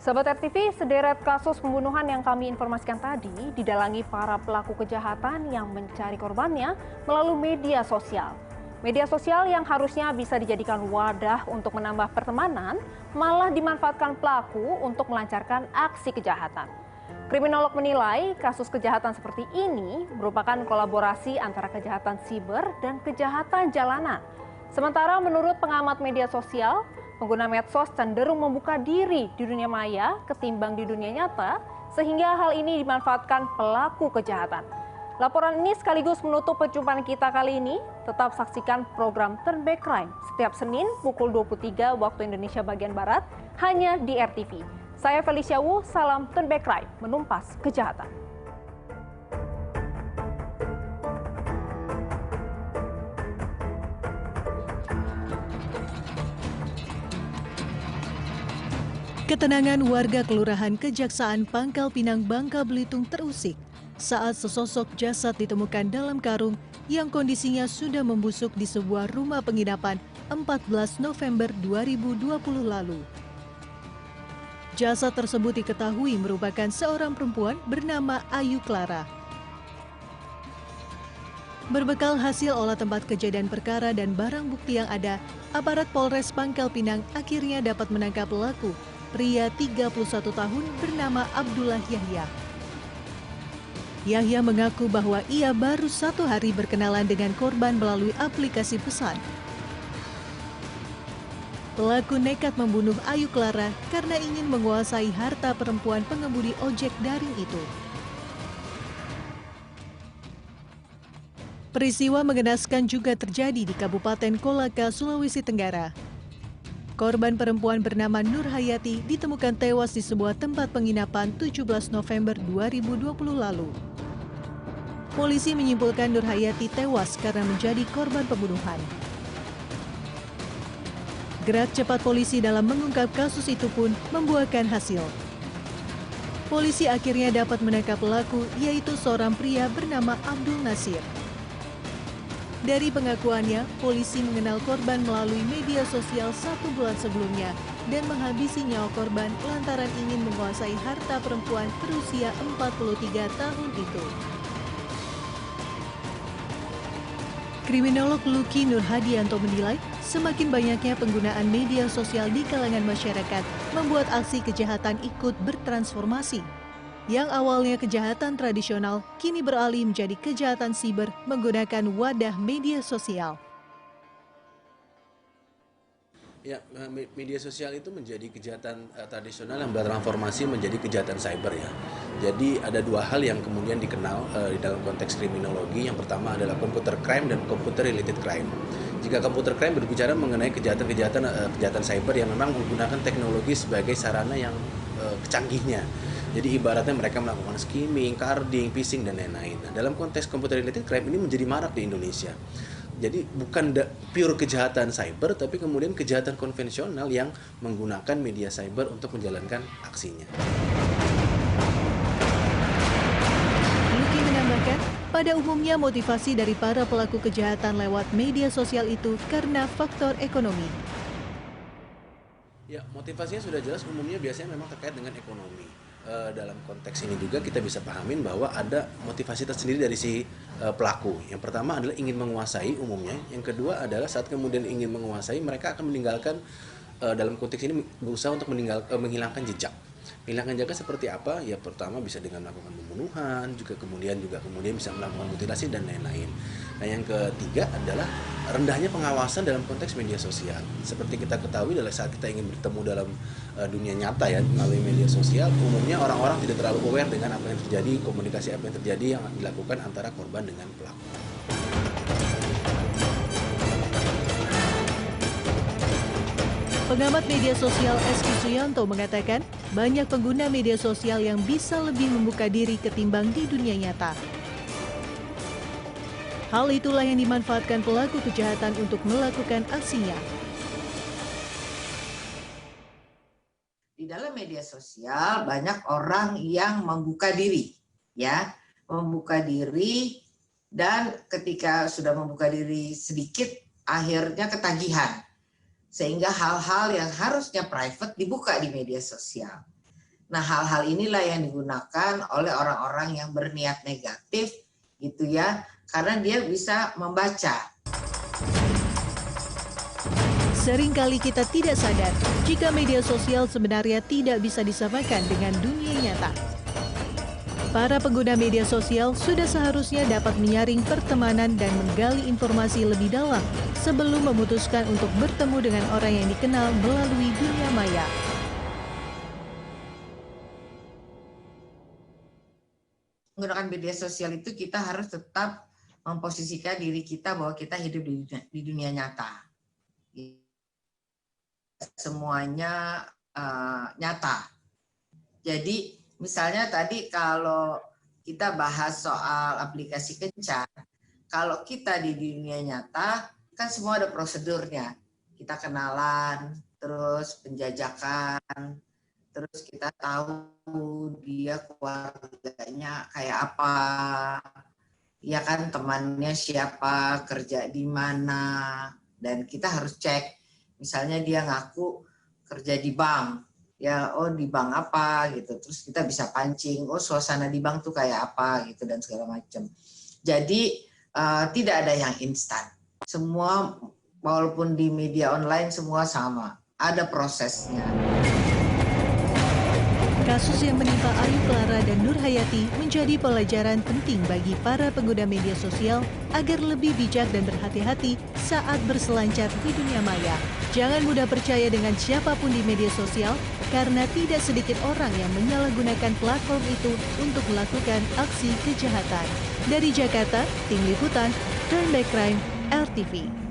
Sahabat RTV, sederet kasus pembunuhan yang kami informasikan tadi didalangi para pelaku kejahatan yang mencari korbannya melalui media sosial. Media sosial yang harusnya bisa dijadikan wadah untuk menambah pertemanan, malah dimanfaatkan pelaku untuk melancarkan aksi kejahatan. Kriminolog menilai kasus kejahatan seperti ini merupakan kolaborasi antara kejahatan siber dan kejahatan jalanan. Sementara menurut pengamat media sosial, pengguna medsos cenderung membuka diri di dunia maya ketimbang di dunia nyata, sehingga hal ini dimanfaatkan pelaku kejahatan. Laporan ini sekaligus menutup perjumpaan kita kali ini. Tetap saksikan program Turn Back Crime setiap Senin pukul 23 waktu Indonesia bagian Barat hanya di RTV. Saya Felicia Wu, salam Turn Back Crime, menumpas kejahatan. Ketenangan warga Kelurahan Kejaksaan Pangkal Pinang, Bangka Belitung terusik saat sesosok jasad ditemukan dalam karung yang kondisinya sudah membusuk di sebuah rumah penginapan 14 November 2020 lalu. Jasad tersebut diketahui merupakan seorang perempuan bernama Ayu Clara. Berbekal hasil olah tempat kejadian perkara dan barang bukti yang ada, aparat Polres Pangkal Pinang akhirnya dapat menangkap pelaku, pria 31 tahun bernama Abdullah Yahya. Yahya mengaku bahwa ia baru 1 hari berkenalan dengan korban melalui aplikasi pesan. Pelaku nekat membunuh Ayu Clara karena ingin menguasai harta perempuan pengemudi ojek daring itu. Peristiwa mengenaskan juga terjadi di Kabupaten Kolaka, Sulawesi Tenggara. Korban perempuan bernama Nur Hayati ditemukan tewas di sebuah tempat penginapan 17 November 2020 lalu. Polisi menyimpulkan Nur Hayati tewas karena menjadi korban pembunuhan. Gerak cepat polisi dalam mengungkap kasus itu pun membuahkan hasil. Polisi akhirnya dapat menangkap pelaku, yaitu seorang pria bernama Abdul Nasir. Dari pengakuannya, polisi mengenal korban melalui media sosial 1 bulan sebelumnya dan menghabisi nyawa korban lantaran ingin menguasai harta perempuan berusia 43 tahun itu. Kriminolog Luki Nurhadianto menilai semakin banyaknya penggunaan media sosial di kalangan masyarakat membuat aksi kejahatan ikut bertransformasi. Yang awalnya kejahatan tradisional kini beralih menjadi kejahatan siber menggunakan wadah media sosial. Ya, media sosial itu menjadi kejahatan tradisional yang bertransformasi menjadi kejahatan cyber ya. Jadi ada 2 hal yang kemudian dikenal di dalam konteks kriminologi. Yang pertama adalah computer crime dan computer related crime. Jika computer crime berbicara mengenai kejahatan cyber yang memang menggunakan teknologi sebagai sarana yang canggihnya. Jadi ibaratnya mereka melakukan skimming, carding, phishing, dan lain-lain. Nah, dalam konteks computer related crime ini menjadi marak di Indonesia. Jadi bukan pure kejahatan cyber, tapi kemudian kejahatan konvensional yang menggunakan media cyber untuk menjalankan aksinya. Luki menambahkan, pada umumnya motivasi dari para pelaku kejahatan lewat media sosial itu karena faktor ekonomi. Ya, motivasinya sudah jelas, umumnya biasanya memang terkait dengan ekonomi. Dalam konteks ini juga kita bisa pahamin bahwa ada motivasi tersendiri dari si pelaku. Yang pertama adalah ingin menguasai umumnya. Yang kedua adalah saat kemudian ingin menguasai, mereka akan meninggalkan, dalam konteks ini berusaha untuk menghilangkan jejak. Menghilangkan jejak seperti apa? Ya pertama bisa dengan melakukan pembunuhan, kemudian bisa melakukan mutilasi dan lain-lain. Nah yang ketiga adalah rendahnya pengawasan dalam konteks media sosial. Seperti kita ketahui adalah saat kita ingin bertemu dalam dunia nyata ya melalui media sosial, umumnya orang-orang tidak terlalu aware dengan apa yang terjadi, komunikasi apa yang terjadi yang dilakukan antara korban dengan pelaku. Pengamat media sosial Eski Suyanto mengatakan, banyak pengguna media sosial yang bisa lebih membuka diri ketimbang di dunia nyata. Hal itulah yang dimanfaatkan pelaku kejahatan untuk melakukan aksinya. Di dalam media sosial banyak orang yang membuka diri, ya, membuka diri, dan ketika sudah membuka diri sedikit, akhirnya ketagihan. Sehingga hal-hal yang harusnya private dibuka di media sosial. Nah, hal-hal inilah yang digunakan oleh orang-orang yang berniat negatif gitu ya, karena dia bisa membaca. Seringkali kita tidak sadar jika media sosial sebenarnya tidak bisa disamakan dengan dunia nyata. Para pengguna media sosial sudah seharusnya dapat menyaring pertemanan dan menggali informasi lebih dalam sebelum memutuskan untuk bertemu dengan orang yang dikenal melalui dunia maya. Menggunakan media sosial itu kita harus tetap memposisikan diri kita bahwa kita hidup di dunia nyata. Semuanya nyata. Jadi misalnya tadi kalau kita bahas soal aplikasi kencan, kalau kita di dunia nyata kan semua ada prosedurnya. Kita kenalan, terus penjajakan, terus kita tahu dia keluarganya kayak apa, ya kan, temannya siapa, kerja di mana, dan kita harus cek. Misalnya dia ngaku kerja di bank, ya oh di bank apa gitu, terus kita bisa pancing, oh suasana di bank tuh kayak apa gitu dan segala macam. Jadi tidak ada yang instan. Semua walaupun di media online semua sama, ada prosesnya. Kasus yang menimpa Ayu Clara dan Nur Hayati menjadi pelajaran penting bagi para pengguna media sosial agar lebih bijak dan berhati-hati saat berselancar di dunia maya. Jangan mudah percaya dengan siapapun di media sosial karena tidak sedikit orang yang menyalahgunakan platform itu untuk melakukan aksi kejahatan. Dari Jakarta, Tim Liputan, Turn Back Crime, RTV.